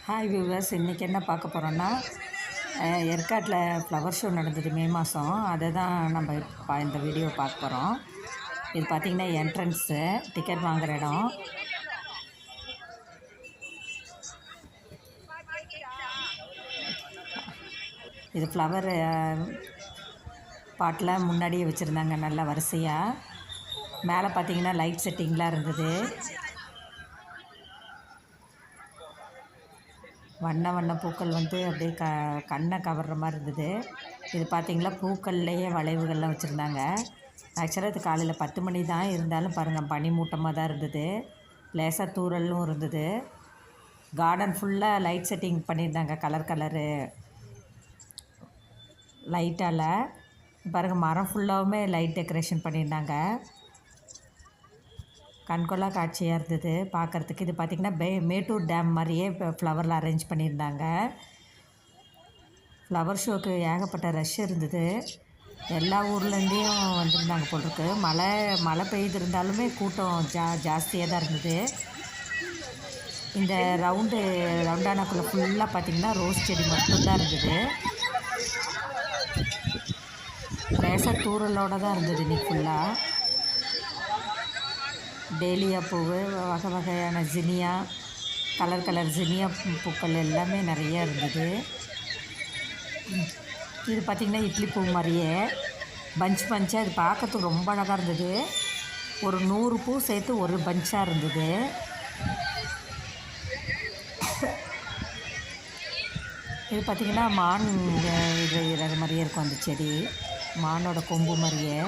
Hi viewers, இன்றைக்கி என்ன பார்க்க போகிறோன்னா ஏற்காட்டில் ஃப்ளவர் ஷோ நடந்தது மே மாதம். அதை தான் நம்ம இந்த வீடியோ பார்க்க போகிறோம். இது பார்த்திங்கன்னா என்ட்ரன்ஸு, டிக்கெட் வாங்குகிற இடம். இது ஃப்ளவர் பாட்டில் முன்னாடியே வச்சுருந்தாங்க நல்லா வரிசையாக. மேலே பார்த்திங்கன்னா லைட் செட்டிங்லாம் இருந்தது. வண்ண பூக்கள் அப்படியே கண்ணை கவர்ற மாதிரி இருந்தது. இது பார்த்திங்களா, பூக்கள்லேயே வளைவுகள்லாம் வச்சுருந்தாங்க. ஆக்சுவலாக இது காலையில் 10 மணி தான், இருந்தாலும் பாருங்கள் பனி மூட்டமாக தான் இருந்தது. லேசாக தூறலும் இருந்தது. கார்டன் ஃபுல்லாக லைட் செட்டிங் பண்ணியிருந்தாங்க, கலரு லைட்டால். பாருங்கள், மரம் ஃபுல்லாகவுமே லைட் டெக்கரேஷன் பண்ணியிருந்தாங்க. கண்கொள்ளா காட்சியாக இருந்தது பார்க்குறதுக்கு. இது பார்த்திங்கன்னா மேட்டூர் டேம் மாதிரியே இப்போ ஃப்ளவரில் அரேஞ்ச் பண்ணியிருந்தாங்க. ஃப்ளவர் ஷோக்கு ஏகப்பட்ட ரஷ் இருந்தது. எல்லா ஊர்லேருந்தையும் வந்திருந்தாங்க போட்டிருக்கு. மழை பெய்திருந்தாலுமே கூட்டம் ஜாஸ்தியாக தான் இருந்தது. இந்த ரவுண்டானாக்குள்ளே ஃபுல்லாக பார்த்திங்கன்னா ரோஸ் செடி மட்டும்தான் இருந்தது. லேசாக தூரலோடு தான் இருந்தது இன்றைக்கி ஃபுல்லாக. டேலியா பூவு, வகையான ஜினியா, கலர் ஜினியா பூக்கள் எல்லாமே நிறைய இருந்தது. இது பார்த்திங்கன்னா இட்லி பூ மாதிரியே பஞ்சாக இது பார்க்கறதுக்கு ரொம்ப அழகாக இருந்தது. ஒரு 100 பூ சேர்த்து ஒரு பஞ்சாக இருந்தது. இது பார்த்திங்கன்னா மான் இது மாதிரியே இருக்கும் அந்த செடி, மானோட கொம்பு மாதிரியே.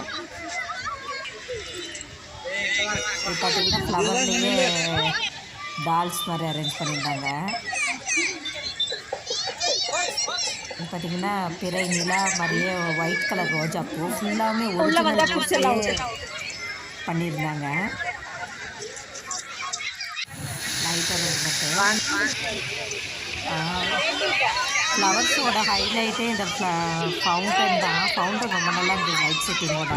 இது பார்த்திங்கன்னா ஃப்ளவர்லேயே டால்ஸ் மாதிரி அரேஞ்ச் பண்ணியிருந்தாங்க. இது பார்த்திங்கன்னா பிறை நிலா மாதிரியே ஒயிட் கலர் ரோஜா பூ ஃபுல்லாமே ஒரிஜினல் பண்ணியிருந்தாங்க. லைட்டாக இருந்துட்டு ஃப்ளவர்ஸோட ஹைலைட்டே இந்த ஃபவுண்டன் தான். ஃபவுண்டன் ரொம்ப நல்லா இருந்தது லைட் செட்டிங்கோட.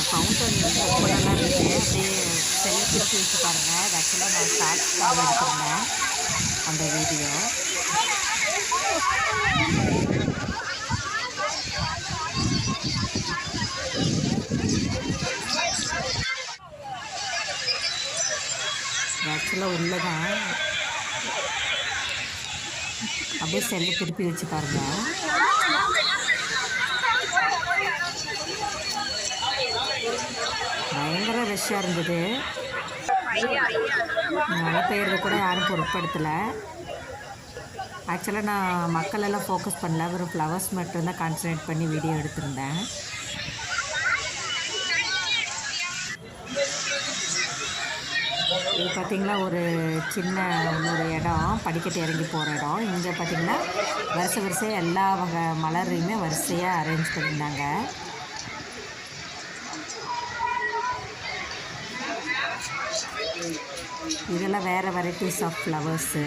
ஃபவுண்டன் ரொம்ப நல்லா இருந்தது. அப்படியே செல்ஃபி வச்சு பாருங்கள். அது ஆக்சுவலாக நான் ஷார்ட்ஸ்க்காக எடுத்திருந்தேன் அந்த வீடியோ. ஆக்சுவலாக உள்ளே தான். அப்படியே செல்லை திருப்பி வச்சு பாருங்கள். பயங்கர ரஷ்ஷாக இருந்தது. மழை பெய்யறது கூட யாரும் பொருட்படுத்தலை. ஆக்சுவலாக நான் மக்களெல்லாம் ஃபோக்கஸ் பண்ணல, வெறும் ஃப்ளவர்ஸ் மட்டும்தான் கான்சன்ட்ரேட் பண்ணி வீடியோ எடுத்திருந்தேன். இது பார்த்திங்கன்னா ஒரு சின்ன இடம், படிக்கட்டு இறங்கி போகிற இடம். இங்கே பார்த்திங்கன்னா வரிசையாக எல்லா வகை மலரையுமே வரிசையாக அரேஞ்ச் பண்ணியிருந்தாங்க. இதெல்லாம் வேறு வெரைட்டிஸ் ஆஃப் ஃப்ளவர்ஸு.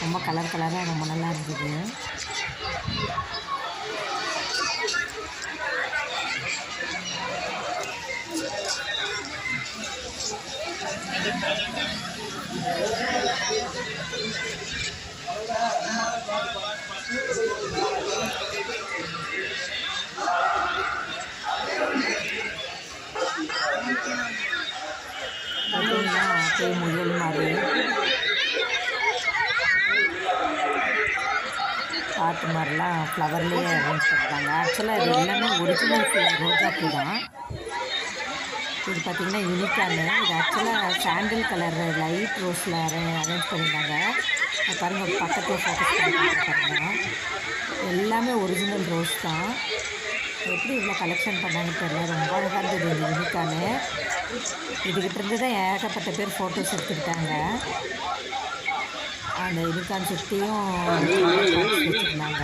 ரொம்ப கலராக ரொம்ப நல்லா இருந்தது. முயல் மாதிரி காட்டு மாதிரிலாம் ஃப்ளவர்லேயே அரேஞ்ச் பண்ணுறாங்க. ஆக்சுவலாக இது எல்லாமே ஒரிஜினல் ரோஜா பூ தான். இது பார்த்திங்கன்னா யூனிக்கானு. இது ஆக்சுவலாக சாண்டில் கலர் லைட் ரோஸில் அரேஞ்ச் பண்ணியிருந்தாங்க. பாருங்கள், பக்கத்தில் ஃபோக்கஸ் பண்ணி பாருங்கள். எல்லாமே ஒரிஜினல் ரோஸ் தான். எப்படி இவ்வளோ கலெக்ஷன் பண்ணாங்கன்னு தெரியல. ரொம்ப அழகாக இருந்தது இந்த யூனிக்கானு. இதுக்கிட்ட இருந்து தான் ஏகப்பட்ட பேர் ஃபோட்டோஸ் எடுத்துக்கிட்டாங்க. அந்த யூனிகான் சுற்றியும் வச்சுருந்தாங்க.